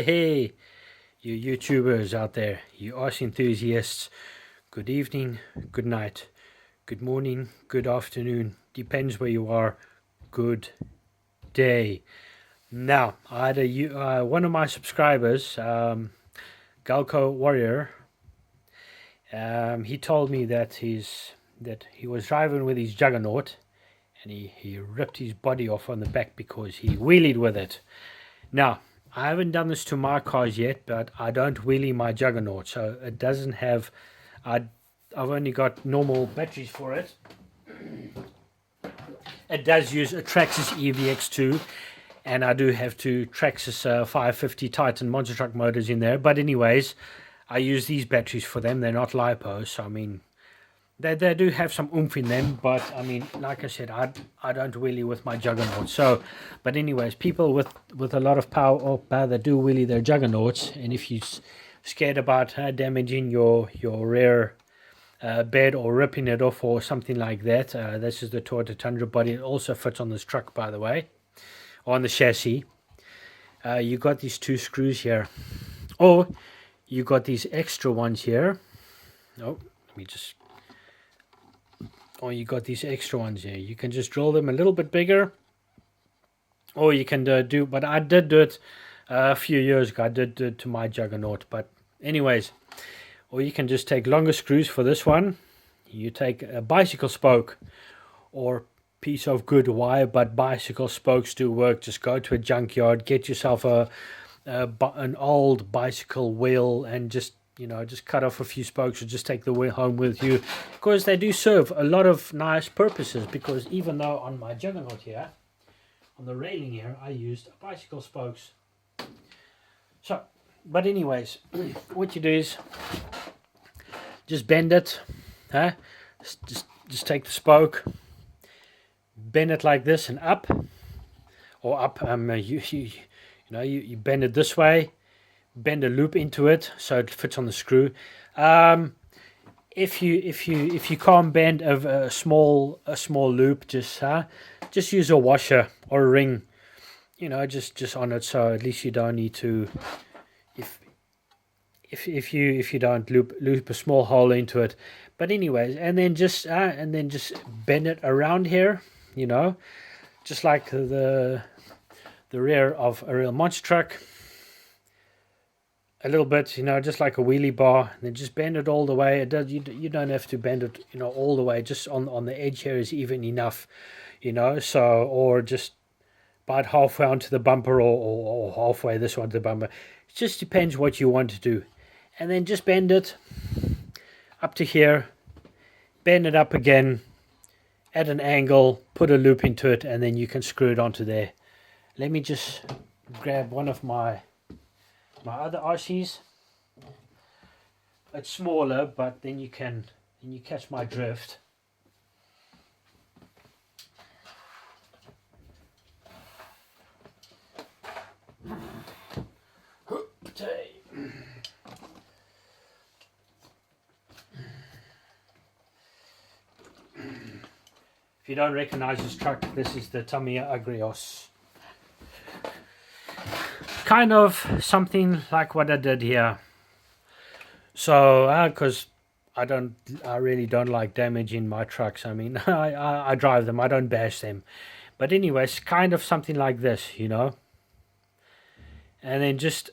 Hey, you YouTubers out there, you ice enthusiasts, good evening, good night, good morning, good afternoon, depends where you are, good day. Now, I had one of my subscribers, Galco Warrior, he told me that he was driving with his Juggernaut and he ripped his body off on the back because he wheelied with it. Now, I haven't done this to my cars yet, but I don't wheelie my Juggernaut, so it doesn't have. I've only got normal batteries for it. It does use a Traxxas EVX2, and I do have two Traxxas 550 Titan monster truck motors in there. But anyways, I use these batteries for them. They're not LiPo, so I mean, they do have some oomph in them, but I mean, like I said, I don't wheelie with my Juggernaut. So, but anyways, people with a lot of power or power that do wheelie their Juggernauts, and if you're scared about damaging your rear bed or ripping it off or something like that, this is the Toyota Tundra body. It also fits on this truck, by the way, on the chassis. You got these two screws here, or you got these extra ones here. Oh, let me just. Or you got these extra ones here. You can just drill them a little bit bigger, or you can do. But I did do it a few years ago. I did do it to my Juggernaut. But anyways, or you can just take longer screws for this one. You take a bicycle spoke or piece of good wire, but bicycle spokes do work. Just go to a junkyard, get yourself an old bicycle wheel, and just cut off a few spokes or just take the wheel home with you, because they do serve a lot of nice purposes. Because even though on my Juggernaut here, on the railing here, I used bicycle spokes. So, but anyways, what you do is just bend it, huh? Just take the spoke, bend it like this and up, or up. You bend it this way. Bend a loop into it so it fits on the screw. If you can't bend a small loop, just use a washer or a ring, just on it, so at least you don't need to. If you don't loop a small hole into it. But anyways, and then just bend it around here, just like the rear of a real monster truck. A little bit, just like a wheelie bar, and then just bend it all the way. It does. You don't have to bend it, all the way. Just on the edge here is even enough, So, or just about halfway onto the bumper, or halfway this one to the bumper. It just depends what you want to do, and then just bend it up to here, bend it up again at an angle, put a loop into it, and then you can screw it onto there. Let me just grab one of my other RCs. It's smaller, but then you catch my drift. If you don't recognize this truck, this is the Tamiya Juggernaut. Kind of something like what I did here. So, because I really don't like damaging my trucks. I mean, I drive them, I don't bash them. But anyways, kind of something like this, And then just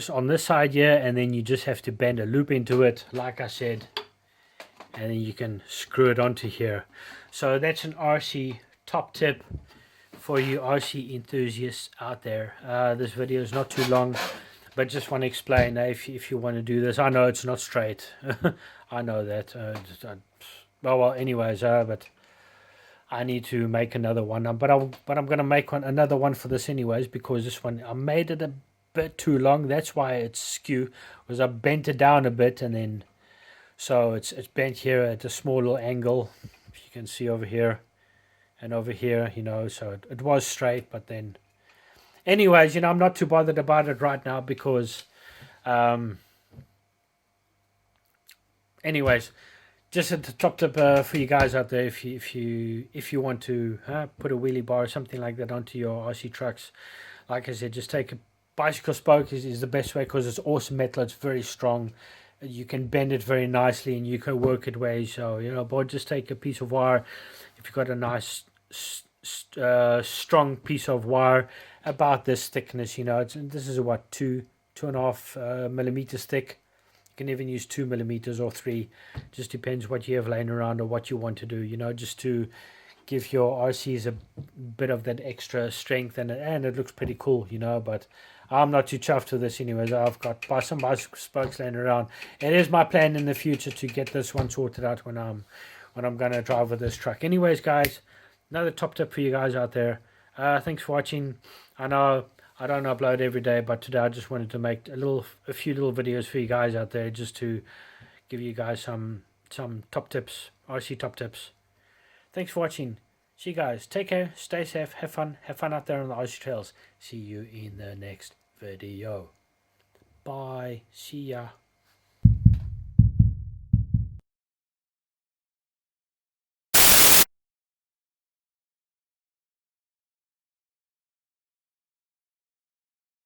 on this side here, and then you just have to bend a loop into it, like I said, and then you can screw it onto here. So that's an RC top tip for you RC enthusiasts out there. This video is not too long, but just want to explain if you want to do this. I know it's not straight. I know that. Well, anyways, but I need to make another one. But I'm gonna make another one for this anyways, because this one I made it a bit too long. That's why it's skew, because I bent it down a bit, and then so it's bent here at a small little angle. If you can see over here. And over here, so it was straight, but then, anyways, I'm not too bothered about it right now, because, anyways, just at the top tip for you guys out there, if you want to put a wheelie bar or something like that onto your RC trucks, like I said, just take bicycle spoke is the best way because it's awesome metal. It's very strong. You can bend it very nicely and you can work it ways. So, you know, but just take a piece of wire. If you've got a nice strong piece of wire about this thickness, you know, this is what, 2.5 millimeters thick. You can even use 2 millimeters or 3. Just depends what you have laying around or what you want to do, you know, just to give your RCs a bit of that extra strength, and it looks pretty cool, you know. But I'm not too chuffed with this anyways. I've got some bicycle spokes laying around. It is my plan in the future to get this one sorted out when I'm gonna drive with this truck. Anyways, guys, another top tip for you guys out there. Thanks for watching. I know I don't upload every day, but today I just wanted to make a few little videos for you guys out there, just to give you guys some top tips, RC top tips. Thanks for watching. See you guys. Take care. Stay safe. Have fun. Have fun out there on the RC trails. See you in the next video. Bye. See ya.